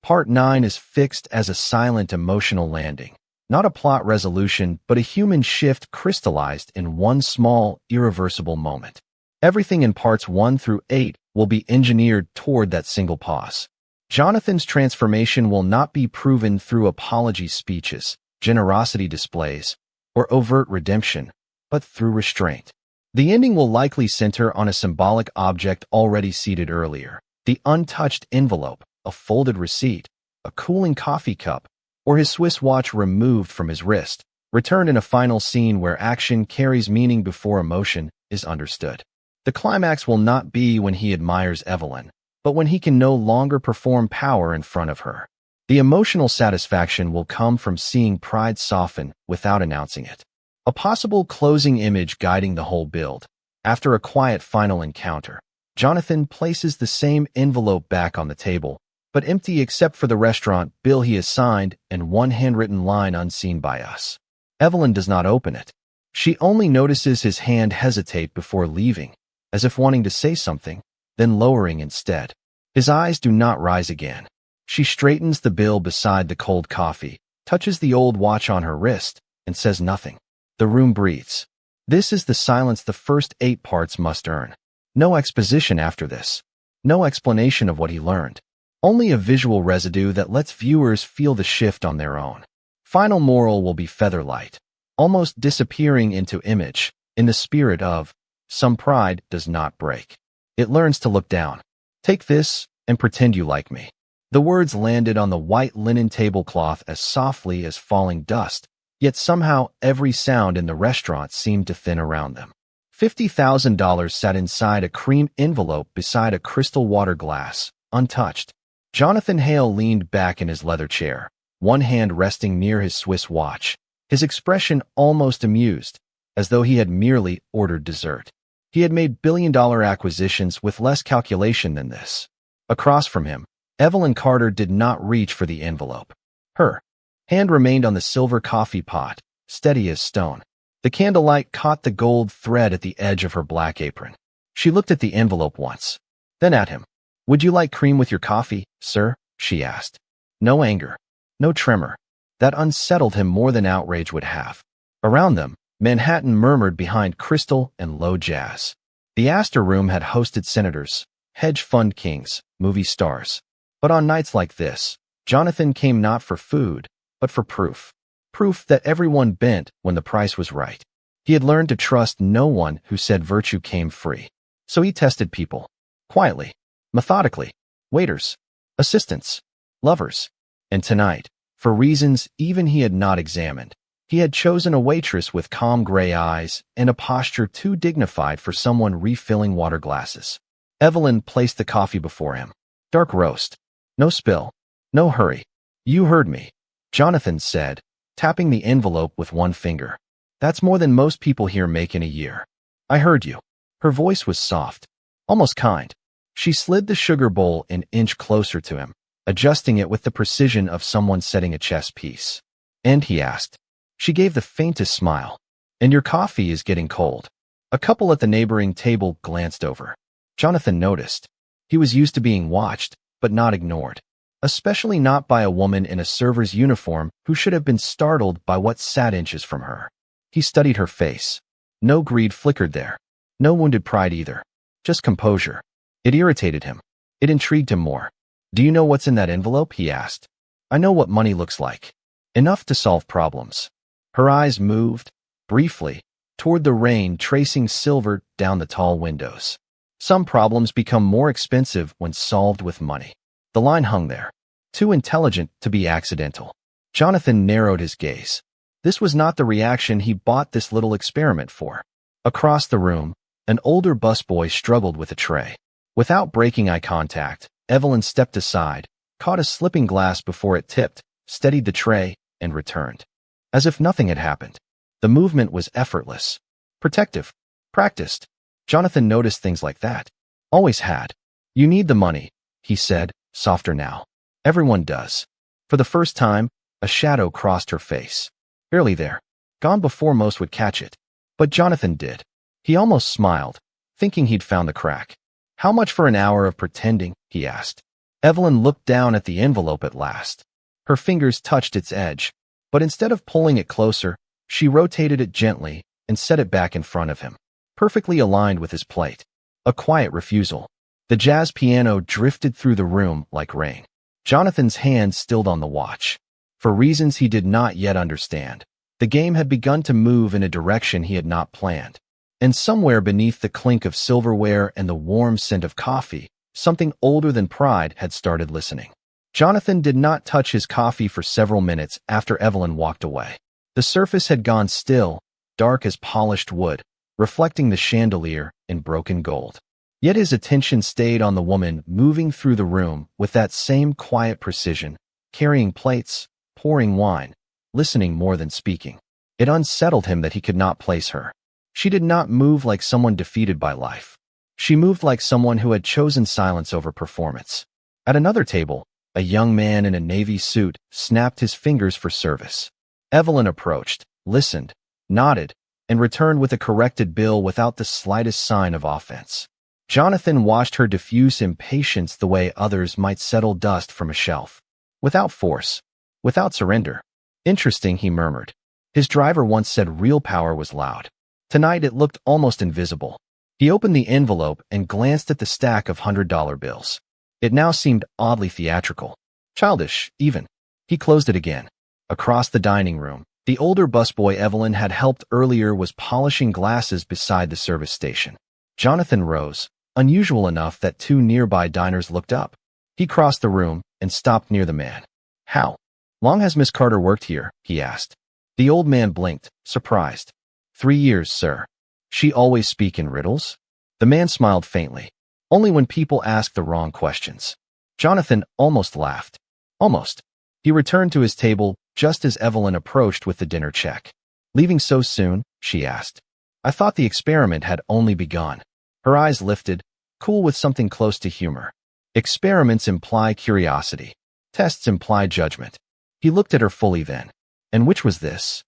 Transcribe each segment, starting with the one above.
Part 9 is fixed as a silent emotional landing. Not a plot resolution, but a human shift crystallized in one small, irreversible moment. Everything in parts 1 through 8 will be engineered toward that single pause. Jonathan's transformation will not be proven through apology speeches, generosity displays, or overt redemption, but through restraint. The ending will likely center on a symbolic object already seated earlier, the untouched envelope, a folded receipt, a cooling coffee cup, or his Swiss watch removed from his wrist, returned in a final scene where action carries meaning before emotion is understood. The climax will not be when he admires Evelyn, but when he can no longer perform power in front of her. The emotional satisfaction will come from seeing pride soften without announcing it. A possible closing image guiding the whole build. After a quiet final encounter, Jonathan places the same envelope back on the table, but empty except for the restaurant bill he assigned and one handwritten line unseen by us. Evelyn does not open it. She only notices his hand hesitate before leaving, as if wanting to say something, then lowering instead. His eyes do not rise again. She straightens the bill beside the cold coffee, touches the old watch on her wrist, and says nothing. The room breathes. This is the silence the first 8 parts must earn. No exposition after this. No explanation of what he learned. Only a visual residue that lets viewers feel the shift on their own. Final moral will be featherlight, almost disappearing into image, in the spirit of, some pride does not break. It learns to look down. Take this, and pretend you like me. The words landed on the white linen tablecloth as softly as falling dust, yet somehow every sound in the restaurant seemed to thin around them. $50,000 sat inside a cream envelope beside a crystal water glass, untouched. Jonathan Hale leaned back in his leather chair, one hand resting near his Swiss watch, his expression almost amused, as though he had merely ordered dessert. He had made billion-dollar acquisitions with less calculation than this. Across from him, Evelyn Carter did not reach for the envelope. Her hand remained on the silver coffee pot, steady as stone. The candlelight caught the gold thread at the edge of her black apron. She looked at the envelope once, then at him. "Would you like cream with your coffee, sir?" she asked. No anger, no tremor. That unsettled him more than outrage would have. Around them, Manhattan murmured behind crystal and low jazz. The Astor Room had hosted senators, hedge fund kings, movie stars. But on nights like this, Jonathan came not for food, but for proof. Proof that everyone bent when the price was right. He had learned to trust no one who said virtue came free. So he tested people. Quietly. Methodically. Waiters. Assistants. Lovers. And tonight, for reasons even he had not examined, he had chosen a waitress with calm gray eyes and a posture too dignified for someone refilling water glasses. Evelyn placed the coffee before him. Dark roast. No spill. No hurry. "You heard me," Jonathan said, tapping the envelope with one finger. "That's more than most people here make in a year." "I heard you." Her voice was soft, almost kind. She slid the sugar bowl an inch closer to him, adjusting it with the precision of someone setting a chess piece. "And?" he asked. She gave the faintest smile. "And your coffee is getting cold." A couple at the neighboring table glanced over. Jonathan noticed. He was used to being watched, but not ignored. Especially not by a woman in a server's uniform who should have been startled by what sat inches from her. He studied her face. No greed flickered there. No wounded pride either. Just composure. It irritated him. It intrigued him more. "Do you know what's in that envelope?" he asked. "I know what money looks like. Enough to solve problems." Her eyes moved, briefly, toward the rain tracing silver down the tall windows. Some problems become more expensive when solved with money. The line hung there. Too intelligent to be accidental. Jonathan narrowed his gaze. This was not the reaction he bought this little experiment for. Across the room, an older busboy struggled with a tray. Without breaking eye contact, Evelyn stepped aside, caught a slipping glass before it tipped, steadied the tray, and returned. As if nothing had happened. The movement was effortless. Protective. Practiced. Jonathan noticed things like that. Always had. "You need the money," he said, softer now. "Everyone does." For the first time, a shadow crossed her face. Barely there. Gone before most would catch it. But Jonathan did. He almost smiled, thinking he'd found the crack. "How much for an hour of pretending?" he asked. Evelyn looked down at the envelope at last. Her fingers touched its edge, but instead of pulling it closer, she rotated it gently and set it back in front of him, perfectly aligned with his plate. A quiet refusal. The jazz piano drifted through the room like rain. Jonathan's hand stilled on the watch. For reasons he did not yet understand, the game had begun to move in a direction he had not planned. And somewhere beneath the clink of silverware and the warm scent of coffee, something older than pride had started listening. Jonathan did not touch his coffee for several minutes after Evelyn walked away. The surface had gone still, dark as polished wood, reflecting the chandelier in broken gold. Yet his attention stayed on the woman moving through the room with that same quiet precision, carrying plates, pouring wine, listening more than speaking. It unsettled him that he could not place her. She did not move like someone defeated by life. She moved like someone who had chosen silence over performance. At another table, a young man in a navy suit snapped his fingers for service. Evelyn approached, listened, nodded, and returned with a corrected bill without the slightest sign of offense. Jonathan watched her diffuse impatience the way others might settle dust from a shelf. Without force, without surrender. Interesting, he murmured. His driver once said real power was loud. Tonight it looked almost invisible. He opened the envelope and glanced at the stack of $100 bills. It now seemed oddly theatrical. Childish, even. He closed it again. Across the dining room, the older busboy Evelyn had helped earlier was polishing glasses beside the service station. Jonathan rose, unusual enough that two nearby diners looked up. He crossed the room and stopped near the man. How long has Miss Carter worked here? He asked. The old man blinked, surprised. 3 years, sir. She always speak in riddles? The man smiled faintly. Only when people ask the wrong questions. Jonathan almost laughed. Almost. He returned to his table just as Evelyn approached with the dinner check. Leaving so soon? She asked. I thought the experiment had only begun. Her eyes lifted, cool with something close to humor. Experiments imply curiosity. Tests imply judgment. He looked at her fully then. And which was this?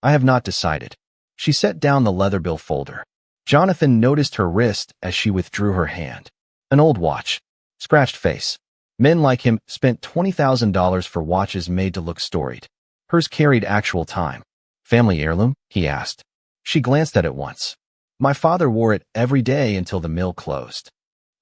I have not decided. She set down the leather bill folder. Jonathan noticed her wrist as she withdrew her hand. An old watch. Scratched face. Men like him spent $20,000 for watches made to look storied. Hers carried actual time. Family heirloom? He asked. She glanced at it once. My father wore it every day until the mill closed.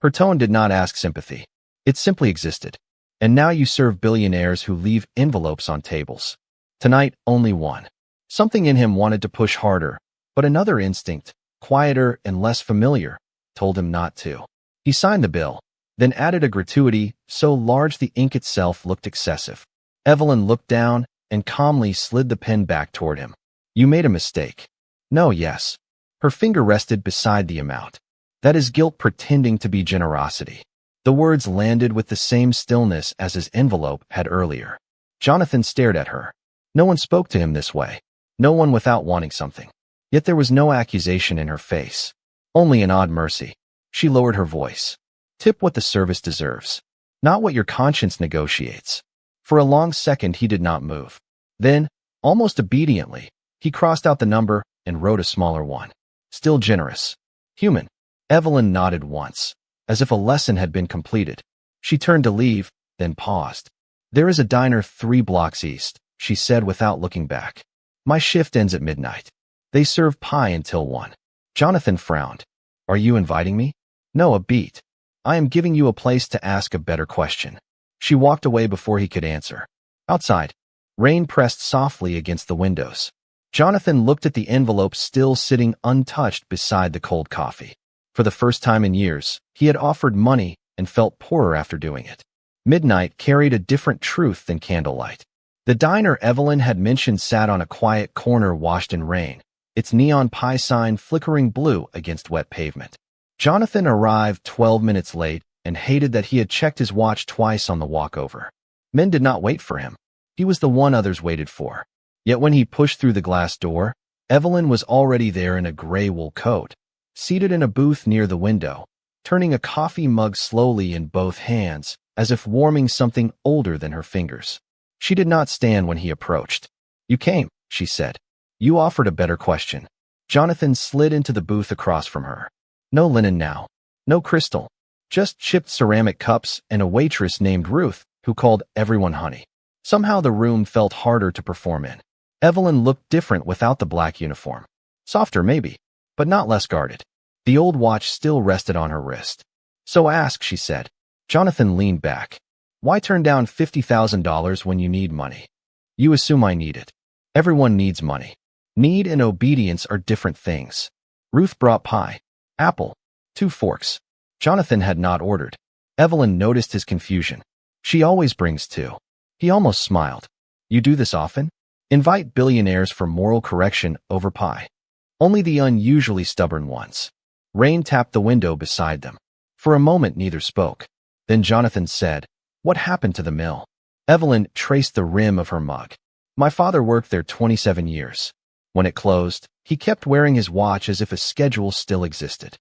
Her tone did not ask sympathy. It simply existed. And now you serve billionaires who leave envelopes on tables. Tonight, only one. Something in him wanted to push harder, but another instinct, quieter and less familiar, told him not to. He signed the bill, then added a gratuity so large the ink itself looked excessive. Evelyn looked down and calmly slid the pen back toward him. You made a mistake. No, yes. Her finger rested beside the amount. That is guilt pretending to be generosity. The words landed with the same stillness as his envelope had earlier. Jonathan stared at her. No one spoke to him this way. No one without wanting something. Yet there was no accusation in her face. Only an odd mercy. She lowered her voice. Tip what the service deserves. Not what your conscience negotiates. For a long second he did not move. Then, almost obediently, he crossed out the number and wrote a smaller one. Still generous. Human. Evelyn nodded once, as if a lesson had been completed. She turned to leave, then paused. There is a diner 3 blocks east, she said without looking back. My shift ends at midnight. They serve pie until 1. Jonathan frowned. Are you inviting me? No, a beat. I am giving you a place to ask a better question. She walked away before he could answer. Outside, rain pressed softly against the windows. Jonathan looked at the envelope still sitting untouched beside the cold coffee. For the first time in years, he had offered money and felt poorer after doing it. Midnight carried a different truth than candlelight. The diner Evelyn had mentioned sat on a quiet corner washed in rain, its neon pie sign flickering blue against wet pavement. Jonathan arrived 12 minutes late and hated that he had checked his watch twice on the walkover. Men did not wait for him. He was the one others waited for. Yet when he pushed through the glass door, Evelyn was already there in a gray wool coat, seated in a booth near the window, turning a coffee mug slowly in both hands, as if warming something older than her fingers. She did not stand when he approached. You came, she said. You offered a better question. Jonathan slid into the booth across from her. No linen now. No crystal. Just chipped ceramic cups and a waitress named Ruth, who called everyone honey. Somehow the room felt harder to perform in. Evelyn looked different without the black uniform. Softer, maybe, but not less guarded. The old watch still rested on her wrist. "So ask," she said. Jonathan leaned back. "Why turn down $50,000 when you need money?" "You assume I need it. Everyone needs money. Need and obedience are different things." Ruth brought pie. Apple. 2 forks. Jonathan had not ordered. Evelyn noticed his confusion. "She always brings 2. He almost smiled. "You do this often? Invite billionaires for moral correction over pie." "Only the unusually stubborn ones." Rain tapped the window beside them. For a moment neither spoke. Then Jonathan said, "What happened to the mill?" Evelyn traced the rim of her mug. "My father worked there 27 years. When it closed, he kept wearing his watch as if a schedule still existed."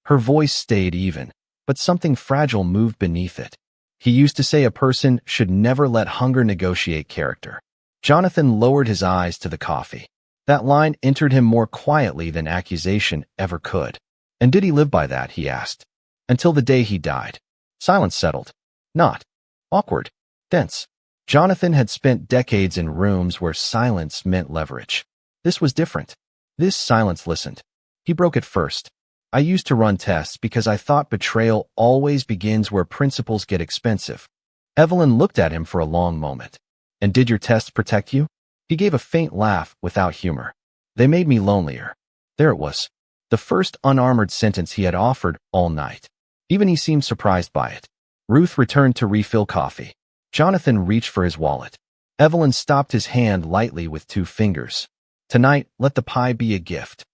Her voice stayed even, but something fragile moved beneath it. "He used to say a person should never let hunger negotiate character." Jonathan lowered his eyes to the coffee. That line entered him more quietly than accusation ever could. "And did he live by that?" he asked. "Until the day he died." Silence settled. Not awkward, tense. Jonathan had spent decades in rooms where silence meant leverage. This was different. This silence listened. He broke it first. "I used to run tests because I thought betrayal always begins where principles get expensive." Evelyn looked at him for a long moment. "And did your tests protect you?" He gave a faint laugh without humor. "They made me lonelier." There it was. The first unarmored sentence he had offered all night. Even he seemed surprised by it. Ruth returned to refill coffee. Jonathan reached for his wallet. Evelyn stopped his hand lightly with 2 fingers. "Tonight, let the pie be a gift."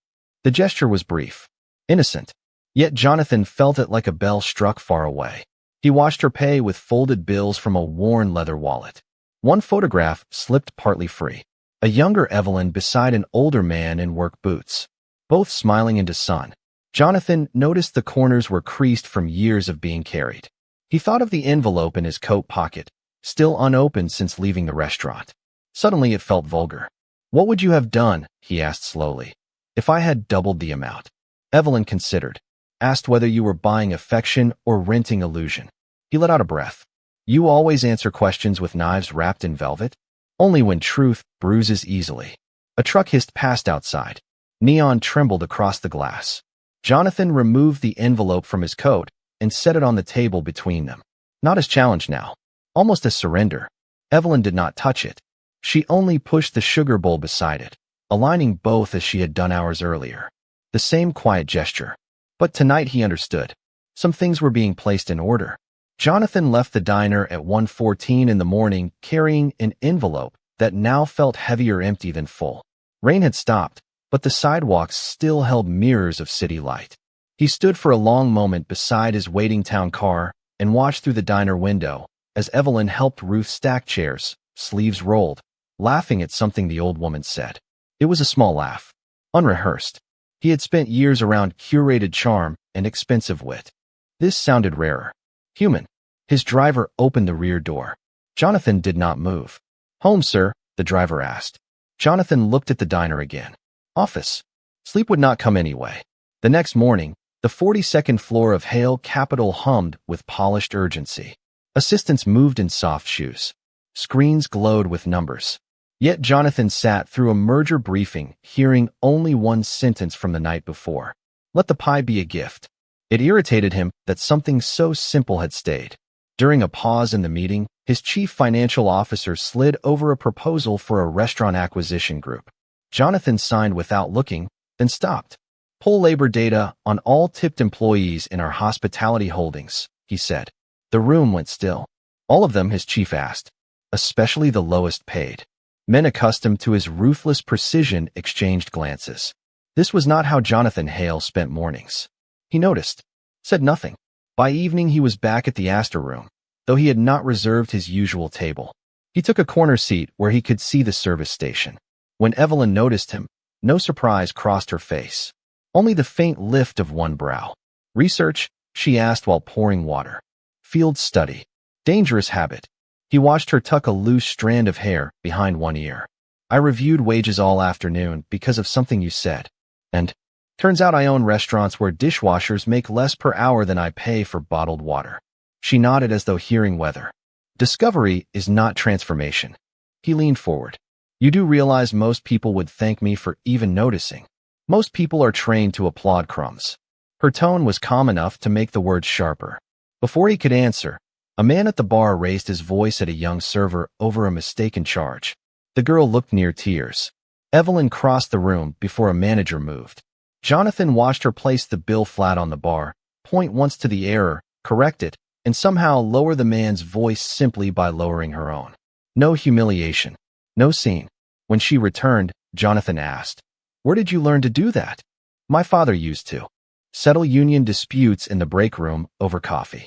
The gesture was brief. Innocent. Yet Jonathan felt it like a bell struck far away. He watched her pay with folded bills from a worn leather wallet. One photograph slipped partly free. A younger Evelyn beside an older man in work boots, both smiling into sun. Jonathan noticed the corners were creased from years of being carried. He thought of the envelope in his coat pocket, still unopened since leaving the restaurant. Suddenly it felt vulgar. "What would you have done," he asked slowly, "if I had doubled the amount?" Evelyn considered. "Asked whether you were buying affection or renting illusion." He let out a breath. "You always answer questions with knives wrapped in velvet?" "Only when truth bruises easily." A truck hissed past outside. Neon trembled across the glass. Jonathan removed the envelope from his coat and set it on the table between them. Not as challenge now, almost as surrender. Evelyn did not touch it. She only pushed the sugar bowl beside it, aligning both as she had done hours earlier. The same quiet gesture. But tonight he understood. Some things were being placed in order. Jonathan left the diner at 1:14 in the morning carrying an envelope that now felt heavier empty than full. Rain had stopped, but the sidewalks still held mirrors of city light. He stood for a long moment beside his waiting town car and watched through the diner window as Evelyn helped Ruth stack chairs, sleeves rolled, laughing at something the old woman said. It was a small laugh. Unrehearsed. He had spent years around curated charm and expensive wit. This sounded rarer. Human. His driver opened the rear door. Jonathan did not move. "Home, sir?" the driver asked. Jonathan looked at the diner again. Office. Sleep would not come anyway. The next morning, the 42nd floor of Hale Capitol hummed with polished urgency. Assistants moved in soft shoes. Screens glowed with numbers. Yet Jonathan sat through a merger briefing, hearing only one sentence from the night before. "Let the pie be a gift." It irritated him that something so simple had stayed. During a pause in the meeting, his chief financial officer slid over a proposal for a restaurant acquisition group. Jonathan signed without looking, then stopped. "Pull labor data on all tipped employees in our hospitality holdings," he said. The room went still. All of them, his chief asked, especially the lowest paid. Men accustomed to his ruthless precision exchanged glances. This was not how Jonathan Hale spent mornings. He noticed, said nothing. By evening he was back at the Astor Room, though he had not reserved his usual table. He took a corner seat where he could see the service station. When Evelyn noticed him, no surprise crossed her face. Only the faint lift of one brow. "Research?" she asked while pouring water. "Field study. Dangerous habit." He watched her tuck a loose strand of hair behind one ear. "I reviewed wages all afternoon because of something you said." And Turns out I own restaurants where dishwashers make less per hour than I pay for bottled water. She nodded as though hearing weather. Discovery is not transformation. He leaned forward. You do realize most people would thank me for even noticing. Most people are trained to applaud crumbs. Her tone was calm enough to make the words sharper. Before he could answer, a man at the bar raised his voice at a young server over a mistaken charge. The girl looked near tears. Evelyn crossed the room before a manager moved. Jonathan watched her place the bill flat on the bar, point once to the error, correct it, and somehow lower the man's voice simply by lowering her own. No humiliation. No scene. When she returned, Jonathan asked, "Where did you learn to do that?" "My father used to. Settle union disputes in the break room over coffee.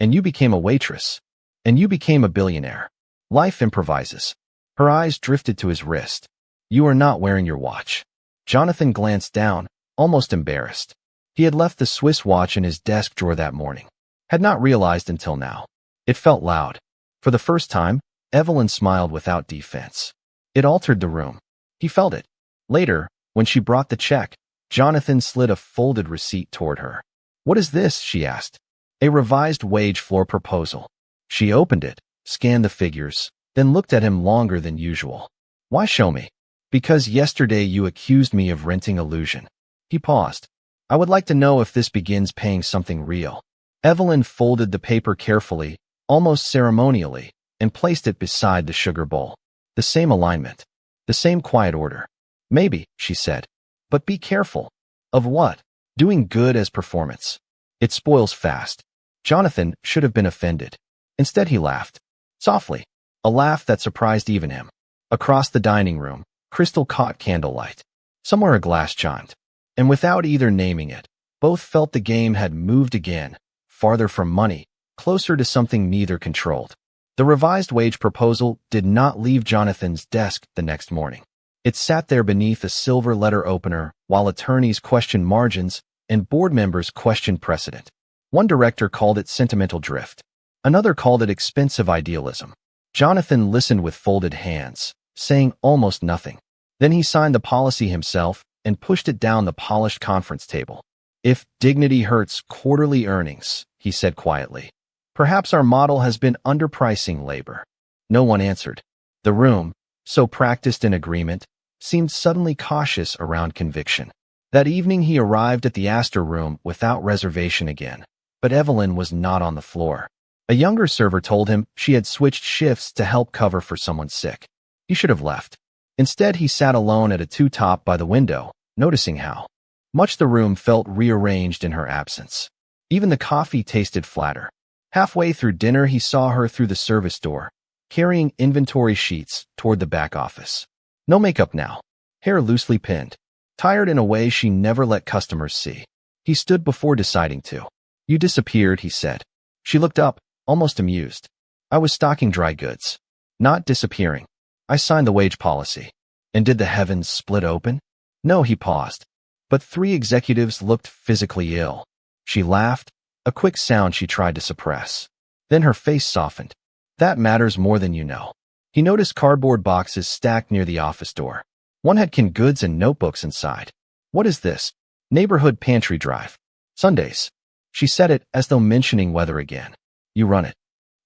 And you became a waitress. And you became a billionaire. Life improvises." Her eyes drifted to his wrist. "You are not wearing your watch." Jonathan glanced down, almost embarrassed. He had left the Swiss watch in his desk drawer that morning. Had not realized until now. It felt loud. For the first time, Evelyn smiled without defense. It altered the room. He felt it. Later, when she brought the check, Jonathan slid a folded receipt toward her. "What is this?" she asked. "A revised wage floor proposal." She opened it, scanned the figures, then looked at him longer than usual. "Why show me?" "Because yesterday you accused me of renting illusion." He paused. "I would like to know if this begins paying something real." Evelyn folded the paper carefully, almost ceremonially, and placed it beside the sugar bowl. The same alignment. The same quiet order. "Maybe," she said. "But be careful." "Of what?" "Doing good as performance. It spoils fast." Jonathan should have been offended. Instead he laughed. Softly. A laugh that surprised even him. Across the dining room, crystal caught candlelight. Somewhere a glass chimed. And without either naming it, both felt the game had moved again, farther from money, closer to something neither controlled. The revised wage proposal did not leave Jonathan's desk the next morning. It sat there beneath a silver letter opener while attorneys questioned margins and board members questioned precedent. One director called it sentimental drift. Another called it expensive idealism. Jonathan listened with folded hands, saying almost nothing. Then he signed the policy himself and pushed it down the polished conference table. "If dignity hurts quarterly earnings," he said quietly, "perhaps our model has been underpricing labor." No one answered. The room, so practiced in agreement, seemed suddenly cautious around conviction. That evening he arrived at the Astor Room without reservation again, but Evelyn was not on the floor. A younger server told him she had switched shifts to help cover for someone sick. He should have left. Instead, he sat alone at a two-top by the window, noticing how much the room felt rearranged in her absence. Even the coffee tasted flatter. Halfway through dinner, he saw her through the service door, carrying inventory sheets toward the back office. No makeup now. Hair loosely pinned. Tired in a way she never let customers see. He stood before deciding to. "You disappeared," he said. She looked up, almost amused. "I was stocking dry goods. Not disappearing. I signed the wage policy." "And did the heavens split open?" "No," he paused. "But 3 executives looked physically ill." She laughed, a quick sound she tried to suppress. Then her face softened. "That matters more than you know." He noticed cardboard boxes stacked near the office door. One had canned goods and notebooks inside. "What is this?" "Neighborhood pantry drive. Sundays." She said it as though mentioning weather again. "You run it."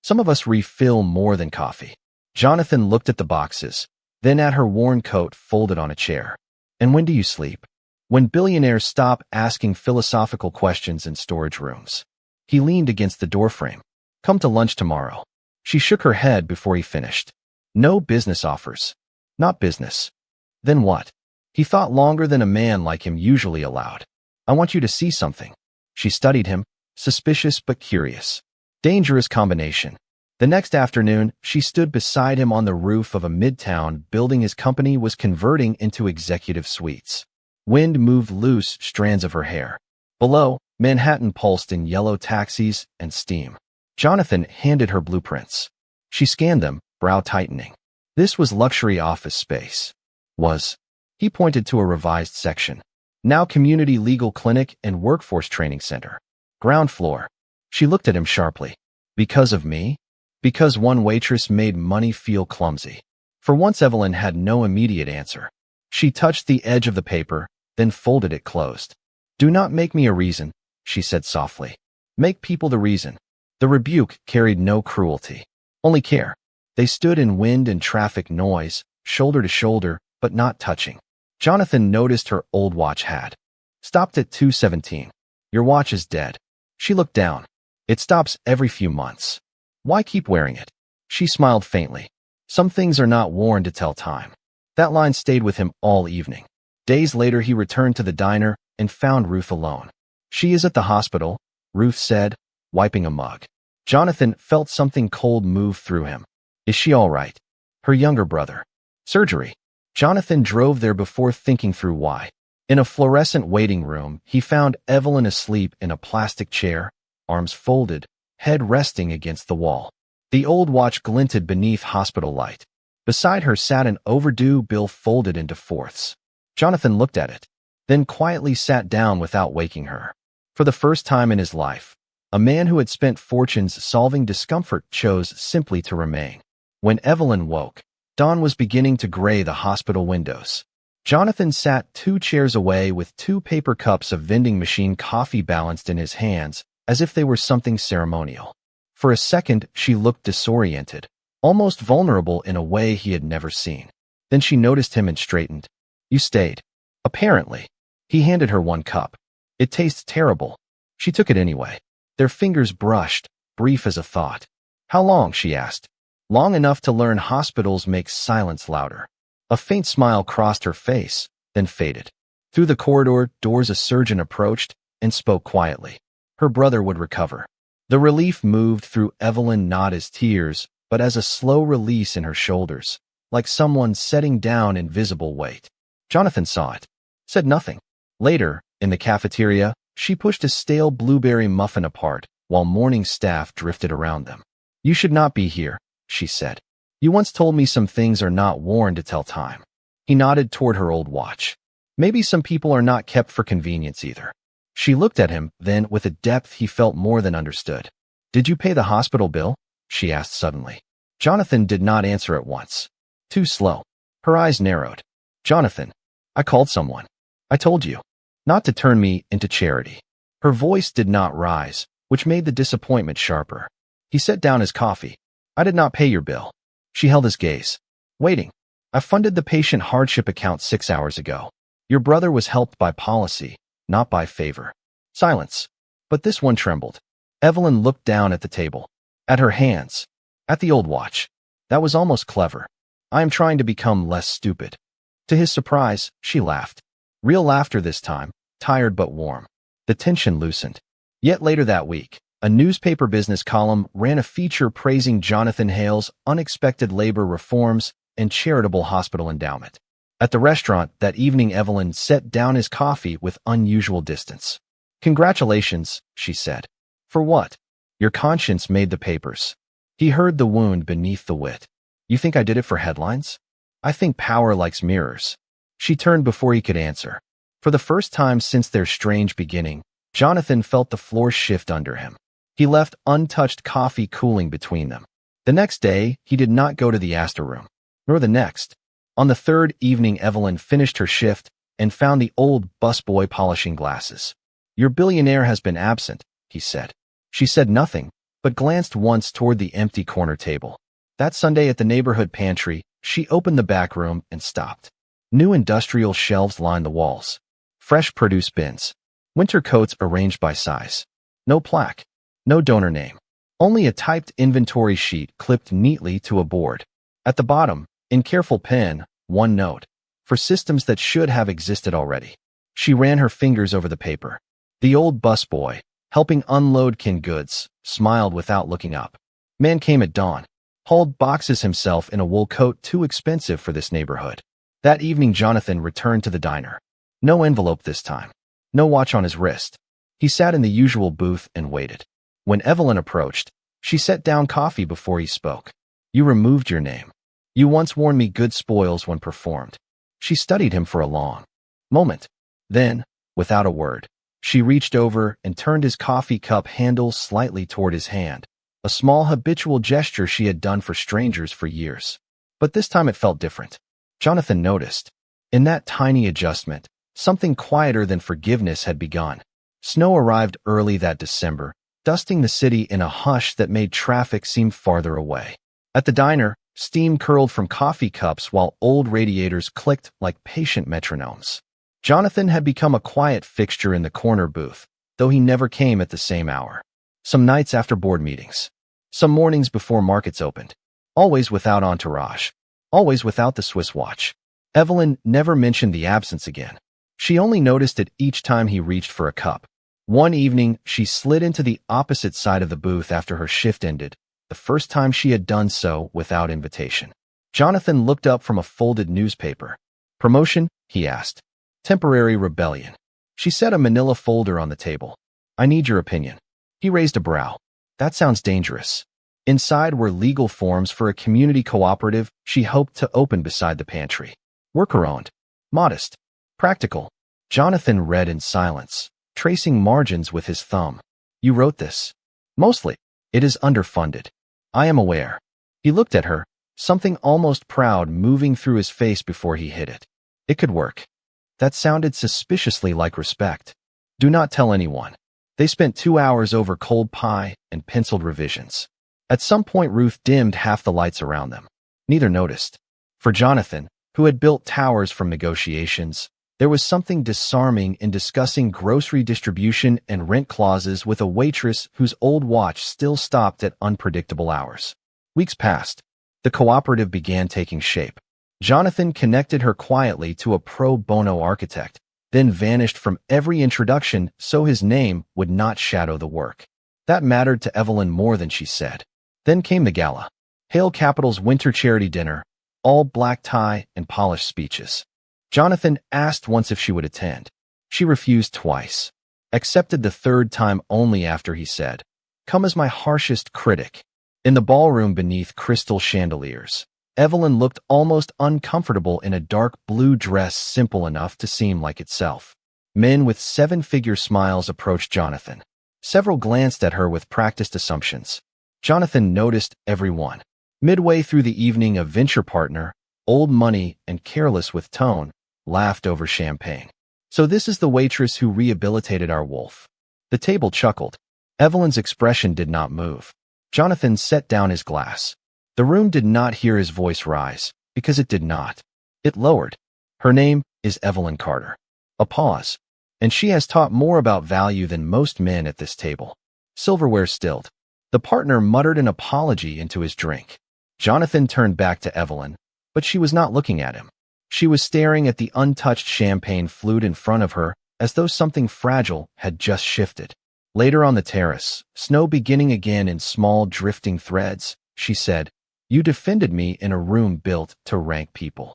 "Some of us refill more than coffee." Jonathan looked at the boxes, then at her worn coat folded on a chair. "And when do you sleep?" "When billionaires stop asking philosophical questions in storage rooms." He leaned against the doorframe. "Come to lunch tomorrow." She shook her head before he finished. "No business offers." "Not business." "Then what?" He thought longer than a man like him usually allowed. "I want you to see something." She studied him, suspicious but curious. Dangerous combination. The next afternoon, she stood beside him on the roof of a midtown building his company was converting into executive suites. Wind moved loose strands of her hair. Below, Manhattan pulsed in yellow taxis and steam. Jonathan handed her blueprints. She scanned them, brow tightening. This was luxury office space. He pointed to a revised section. Now community legal clinic and workforce training center. Ground floor. She looked at him sharply. "Because of me?" "Because one waitress made money feel clumsy." For once Evelyn had no immediate answer. She touched the edge of the paper, then folded it closed. Do not make me a reason, she said softly. Make people the reason. The rebuke carried no cruelty, only care. They stood in wind and traffic noise, shoulder to shoulder, but not touching. Jonathan noticed her old watch had stopped at 2:17. Your watch is dead. She looked down. It stops every few months. Why keep wearing it? She smiled faintly. Some things are not worn to tell time. That line stayed with him all evening. Days later, he returned to the diner and found Ruth alone. She is at the hospital, Ruth said, wiping a mug. Jonathan felt something cold move through him. Is she all right? Her younger brother. Surgery. Jonathan drove there before thinking through why. In a fluorescent waiting room, he found Evelyn asleep in a plastic chair, arms folded, head resting against the wall. The old watch glinted beneath hospital light. Beside her sat an overdue bill folded into fourths. Jonathan looked at it, then quietly sat down without waking her. For the first time in his life, a man who had spent fortunes solving discomfort chose simply to remain. When Evelyn woke, dawn was beginning to gray the hospital windows. Jonathan sat 2 chairs away with 2 paper cups of vending machine coffee balanced in his hands, as if they were something ceremonial. For a second, she looked disoriented, almost vulnerable in a way he had never seen. Then she noticed him and straightened. You stayed. Apparently. He handed her 1 cup. It tastes terrible. She took it anyway. Their fingers brushed, brief as a thought. How long? She asked. Long enough to learn hospitals make silence louder. A faint smile crossed her face, then faded. Through the corridor doors a surgeon approached and spoke quietly. Her brother would recover. The relief moved through Evelyn not as tears, but as a slow release in her shoulders, like someone setting down invisible weight. Jonathan saw it, said nothing. Later, in the cafeteria, she pushed a stale blueberry muffin apart while morning staff drifted around them. You should not be here, she said. You once told me some things are not worn to tell time. He nodded toward her old watch. Maybe some people are not kept for convenience either. She looked at him, then, with a depth he felt more than understood. Did you pay the hospital bill? She asked suddenly. Jonathan did not answer at once. Too slow. Her eyes narrowed. Jonathan, I called someone. I told you. Not to turn me into charity. Her voice did not rise, which made the disappointment sharper. He set down his coffee. I did not pay your bill. She held his gaze. Waiting. I funded the patient hardship account 6 hours ago. Your brother was helped by policy, not by favor. Silence. But this one trembled. Evelyn looked down at the table. At her hands. At the old watch. That was almost clever. I am trying to become less stupid. To his surprise, she laughed. Real laughter this time, tired but warm. The tension loosened. Yet later that week, a newspaper business column ran a feature praising Jonathan Hale's unexpected labor reforms and charitable hospital endowment. At the restaurant that evening, Evelyn set down his coffee with unusual distance. Congratulations, she said. For what? Your conscience made the papers. He heard the wound beneath the wit. You think I did it for headlines? I think power likes mirrors. She turned before he could answer. For the first time since their strange beginning, Jonathan felt the floor shift under him. He left untouched coffee cooling between them. The next day, he did not go to the Astor room, nor the next. On the 3rd evening, Evelyn finished her shift and found the old busboy polishing glasses. Your billionaire has been absent, he said. She said nothing, but glanced once toward the empty corner table. That Sunday at the neighborhood pantry, she opened the back room and stopped. New industrial shelves lined the walls. Fresh produce bins. Winter coats arranged by size. No plaque. No donor name. Only a typed inventory sheet clipped neatly to a board. At the bottom, in careful pen, 1 note. For systems that should have existed already. She ran her fingers over the paper. The old busboy, helping unload canned goods, smiled without looking up. Man came at dawn. Hauled boxes himself in a wool coat too expensive for this neighborhood. That evening, Jonathan returned to the diner. No envelope this time. No watch on his wrist. He sat in the usual booth and waited. When Evelyn approached, she set down coffee before he spoke. You removed your name. You once warned me good spoils when performed. She studied him for a long moment. Then, without a word, she reached over and turned his coffee cup handle slightly toward his hand, a small habitual gesture she had done for strangers for years. But this time it felt different. Jonathan noticed. In that tiny adjustment, Something quieter than forgiveness had begun. Snow arrived early that December, dusting the city in a hush that made traffic seem farther away. At the diner, steam curled from coffee cups while old radiators clicked like patient metronomes. Jonathan had become a quiet fixture in the corner booth, though he never came at the same hour. Some nights after board meetings. Some mornings before markets opened. Always without entourage. Always without the Swiss watch. Evelyn never mentioned the absence again. She only noticed it each time he reached for a cup. One evening, she slid into the opposite side of the booth after her shift ended, the first time she had done so without invitation. Jonathan looked up from a folded newspaper. Promotion? He asked. Temporary rebellion. She set a manila folder on the table. I need your opinion. He raised a brow. That sounds dangerous. Inside were legal forms for a community cooperative she hoped to open beside the pantry. Worker-owned. Modest. Practical. Jonathan read in silence, tracing margins with his thumb. You wrote this. Mostly. It is underfunded. I am aware. He looked at her, something almost proud moving through his face before he hit it. It could work. That sounded suspiciously like respect. Do not tell anyone. They spent 2 hours over cold pie and penciled revisions. At some point Ruth dimmed half the lights around them. Neither noticed. For Jonathan, who had built towers from negotiations, there was something disarming in discussing grocery distribution and rent clauses with a waitress whose old watch still stopped at unpredictable hours. Weeks passed. The cooperative began taking shape. Jonathan connected her quietly to a pro bono architect, then vanished from every introduction so his name would not shadow the work. That mattered to Evelyn more than she said. Then came the gala. Hale Capital's winter charity dinner, all black tie and polished speeches. Jonathan asked once if she would attend. She refused twice. Accepted the third time only after he said, "Come as my harshest critic." In the ballroom beneath crystal chandeliers, Evelyn looked almost uncomfortable in a dark blue dress simple enough to seem like itself. Men with seven-figure smiles approached Jonathan. Several glanced at her with practiced assumptions. Jonathan noticed every one. Midway through the evening, a venture partner, old money and careless with tone, laughed over champagne. So this is the waitress who rehabilitated our wolf. The table chuckled. Evelyn's expression did not move. Jonathan set down his glass. The room did not hear his voice rise, because it did not. It lowered. Her name is Evelyn Carter. A pause. And she has taught more about value than most men at this table. Silverware stilled. The partner muttered an apology into his drink. Jonathan turned back to Evelyn, but she was not looking at him. She was staring at the untouched champagne flute in front of her, as though something fragile had just shifted. Later on the terrace, snow beginning again in small drifting threads, she said, "You defended me in a room built to rank people."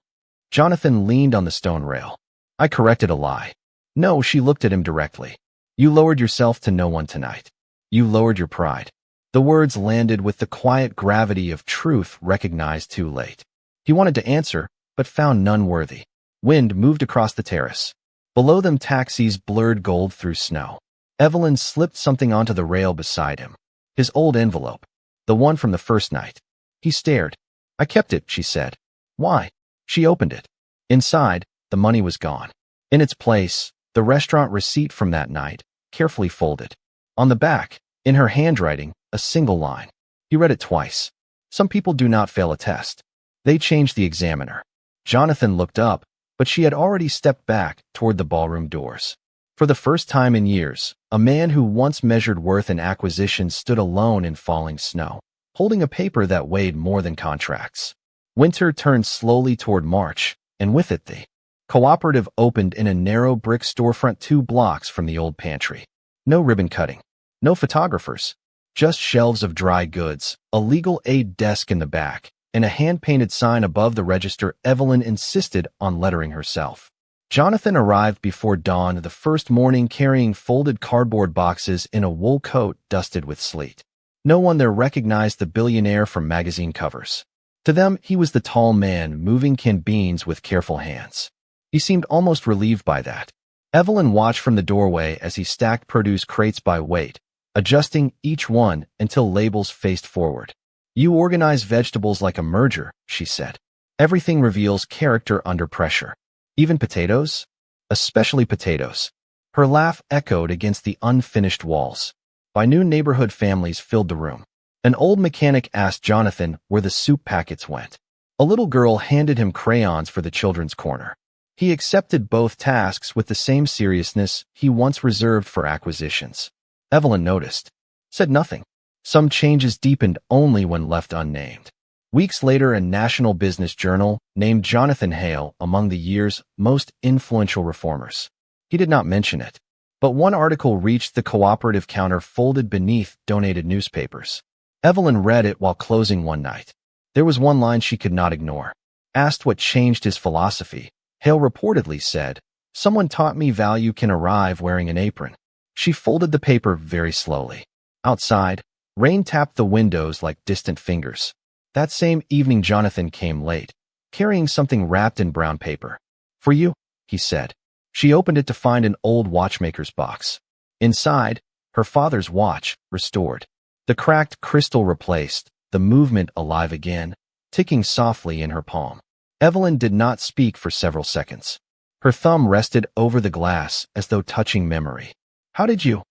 Jonathan leaned on the stone rail. I corrected a lie. No, she looked at him directly. You lowered yourself to no one tonight. You lowered your pride. The words landed with the quiet gravity of truth recognized too late. He wanted to answer, but found none worthy. Wind moved across the terrace. Below them taxis blurred gold through snow. Evelyn slipped something onto the rail beside him. His old envelope. The one from the first night. He stared. I kept it, she said. Why? She opened it. Inside, the money was gone. In its place, the restaurant receipt from that night, carefully folded. On the back, in her handwriting, a single line. He read it twice. Some people do not fail a test. They change the examiner. Jonathan looked up, but she had already stepped back toward the ballroom doors. For the first time in years, a man who once measured worth in acquisitions stood alone in falling snow, holding a paper that weighed more than contracts. Winter turned slowly toward March, and with it the cooperative opened in a narrow brick storefront 2 blocks from the old pantry. No ribbon cutting. No photographers. Just shelves of dry goods, a legal aid desk in the back, and a hand-painted sign above the register Evelyn insisted on lettering herself. Jonathan arrived before dawn the first morning carrying folded cardboard boxes in a wool coat dusted with sleet. No one there recognized the billionaire from magazine covers. To them, he was the tall man moving canned beans with careful hands. He seemed almost relieved by that. Evelyn watched from the doorway as he stacked produce crates by weight, adjusting each one until labels faced forward. You organize vegetables like a merger, she said. Everything reveals character under pressure. Even potatoes? especially potatoes. Her laugh echoed against the unfinished walls. By noon, neighborhood families filled the room. An old mechanic asked Jonathan where the soup packets went. A little girl handed him crayons for the children's corner. He accepted both tasks with the same seriousness he once reserved for acquisitions. Evelyn noticed, said nothing. Some changes deepened only when left unnamed. Weeks later, a national business journal named Jonathan Hale among the year's most influential reformers. He did not mention it, but one article reached the cooperative counter folded beneath donated newspapers. Evelyn read it while closing one night. There was one line she could not ignore. Asked what changed his philosophy, Hale reportedly said, "Someone taught me value can arrive wearing an apron." She folded the paper very slowly. Outside, rain tapped the windows like distant fingers. That same evening, Jonathan came late, carrying something wrapped in brown paper. "For you," he said. She opened it to find an old watchmaker's box. Inside, her father's watch, restored. The cracked crystal replaced, the movement alive again, ticking softly in her palm. Evelyn did not speak for several seconds. Her thumb rested over the glass as though touching memory. "How did you?"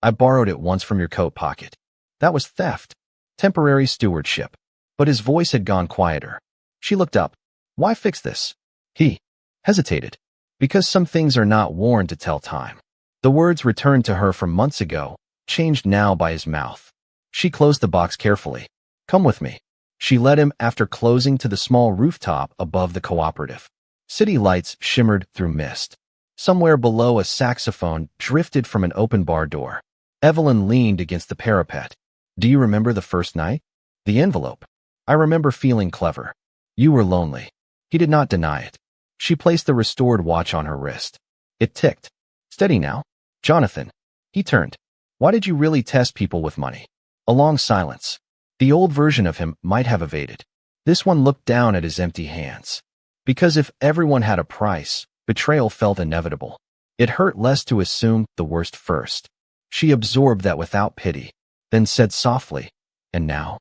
"I borrowed it once from your coat pocket." "That was theft." "Temporary stewardship." But his voice had gone quieter. She looked up. "Why fix this?" He hesitated. "Because some things are not worn to tell time." The words returned to her from months ago, changed now by his mouth. She closed the box carefully. "Come with me." She led him after closing to the small rooftop above the cooperative. City lights shimmered through mist. Somewhere below, a saxophone drifted from an open bar door. Evelyn leaned against the parapet. "Do you remember the first night?" "The envelope." "I remember feeling clever." "You were lonely." He did not deny it. She placed the restored watch on her wrist. It ticked. "Steady now." "Jonathan." He turned. "Why did you really test people with money?" A long silence. The old version of him might have evaded. This one looked down at his empty hands. Because if everyone had a price, betrayal felt inevitable. It hurt less to assume the worst first. She absorbed that without pity, then said softly, "And now?"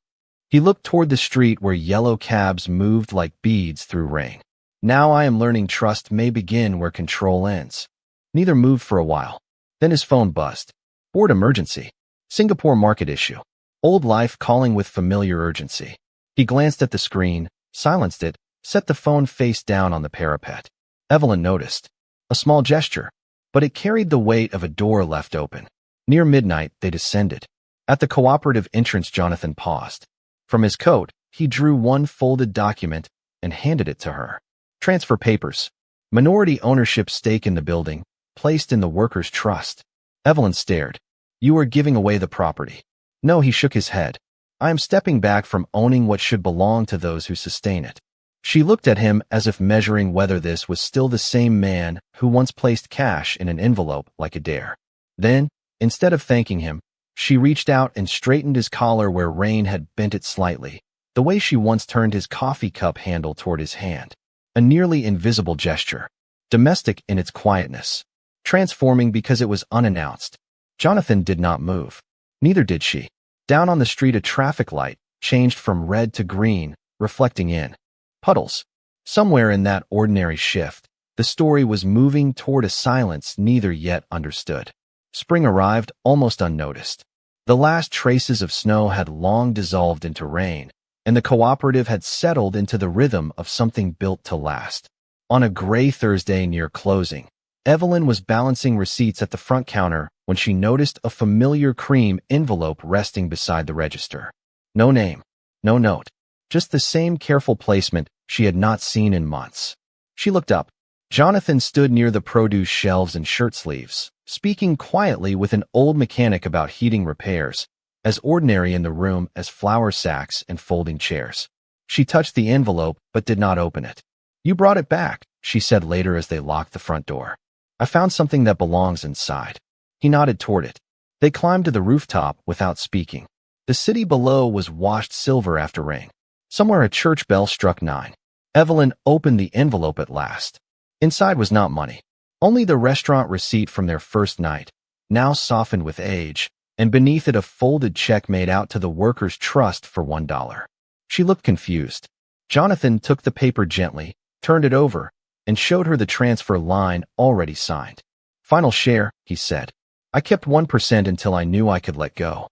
He looked toward the street where yellow cabs moved like beads through rain. "Now I am learning trust may begin where control ends." Neither moved for a while. Then his phone buzzed. Board emergency. Singapore market issue. Old life calling with familiar urgency. He glanced at the screen, silenced it, set the phone face down on the parapet. Evelyn noticed. A small gesture, but it carried the weight of a door left open. Near midnight, they descended. At the cooperative entrance, Jonathan paused. From his coat, he drew one folded document and handed it to her. Transfer papers. Minority ownership stake in the building, placed in the workers' trust. Evelyn stared. "You are giving away the property." "No," he shook his head. "I am stepping back from owning what should belong to those who sustain it." She looked at him as if measuring whether this was still the same man who once placed cash in an envelope like a dare. Then, instead of thanking him, she reached out and straightened his collar where rain had bent it slightly, the way she once turned his coffee cup handle toward his hand. A nearly invisible gesture, domestic in its quietness, transforming because it was unannounced. Jonathan did not move. Neither did she. Down on the street, a traffic light changed from red to green, reflecting in puddles. Somewhere in that ordinary shift, the story was moving toward a silence neither yet understood. Spring arrived almost unnoticed. The last traces of snow had long dissolved into rain, and the cooperative had settled into the rhythm of something built to last. On a gray Thursday near closing, Evelyn was balancing receipts at the front counter when she noticed a familiar cream envelope resting beside the register. No name, no note, just the same careful placement she had not seen in months. She looked up. Jonathan stood near the produce shelves and shirt sleeves, speaking quietly with an old mechanic about heating repairs, as ordinary in the room as flour sacks and folding chairs. She touched the envelope but did not open it. "You brought it back," she said later as they locked the front door. "I found something that belongs inside." He nodded toward it. They climbed to the rooftop without speaking. The city below was washed silver after rain. Somewhere a church bell struck 9. Evelyn opened the envelope at last. Inside was not money, only the restaurant receipt from their first night, now softened with age, and beneath it a folded check made out to the workers' trust for $1. She looked confused. Jonathan took the paper gently, turned it over, and showed her the transfer line already signed. Final share, he said. I kept 1% until I knew I could let go.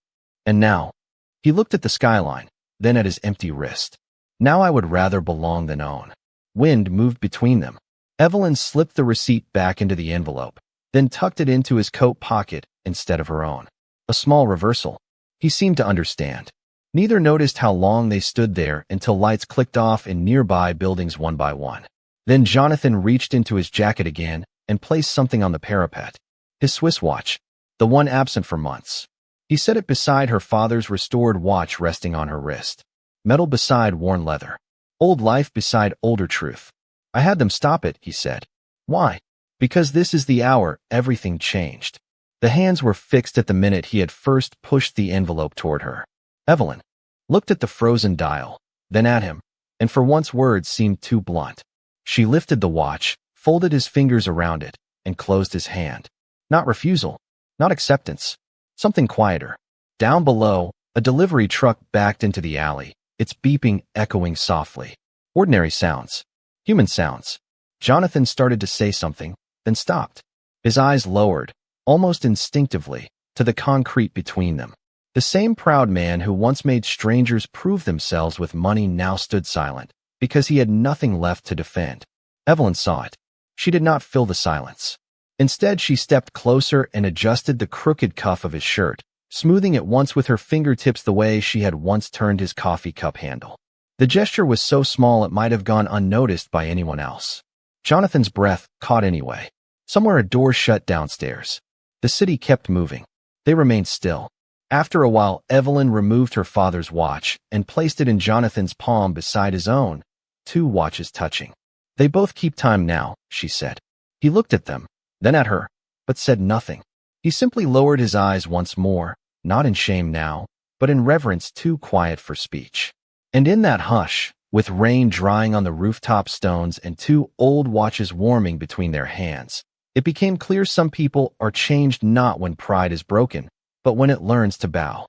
And now, he looked at the skyline, then at his empty wrist. Now I would rather belong than own. Wind moved between them. Evelyn slipped the receipt back into the envelope, then tucked it into his coat pocket instead of her own. A small reversal. He seemed to understand. Neither noticed how long they stood there until lights clicked off in nearby buildings one by one. Then Jonathan reached into his jacket again and placed something on the parapet. His Swiss watch, the one absent for months. He set it beside her father's restored watch resting on her wrist. Metal beside worn leather. Old life beside older truth. I had them stop it, he said. Why? Because this is the hour everything changed. The hands were fixed at the minute he had first pushed the envelope toward her. Evelyn looked at the frozen dial, then at him, and for once words seemed too blunt. She lifted the watch, folded his fingers around it, and closed his hand. Not refusal, not acceptance, something quieter. Down below, a delivery truck backed into the alley, its beeping echoing softly. Ordinary sounds. Human sounds. Jonathan started to say something, then stopped. His eyes lowered, almost instinctively, to the concrete between them. The same proud man who once made strangers prove themselves with money now stood silent, because he had nothing left to defend. Evelyn saw it. She did not fill the silence. Instead, she stepped closer and adjusted the crooked cuff of his shirt, smoothing it once with her fingertips the way she had once turned his coffee cup handle. The gesture was so small it might have gone unnoticed by anyone else. Jonathan's breath caught anyway. Somewhere a door shut downstairs. The city kept moving. They remained still. After a while, Evelyn removed her father's watch and placed it in Jonathan's palm beside his own, 2 watches touching. They both keep time now, she said. He looked at them, then at her, but said nothing. He simply lowered his eyes once more, not in shame now, but in reverence too quiet for speech. And in that hush, with rain drying on the rooftop stones and 2 old watches warming between their hands, it became clear some people are changed not when pride is broken, but when it learns to bow.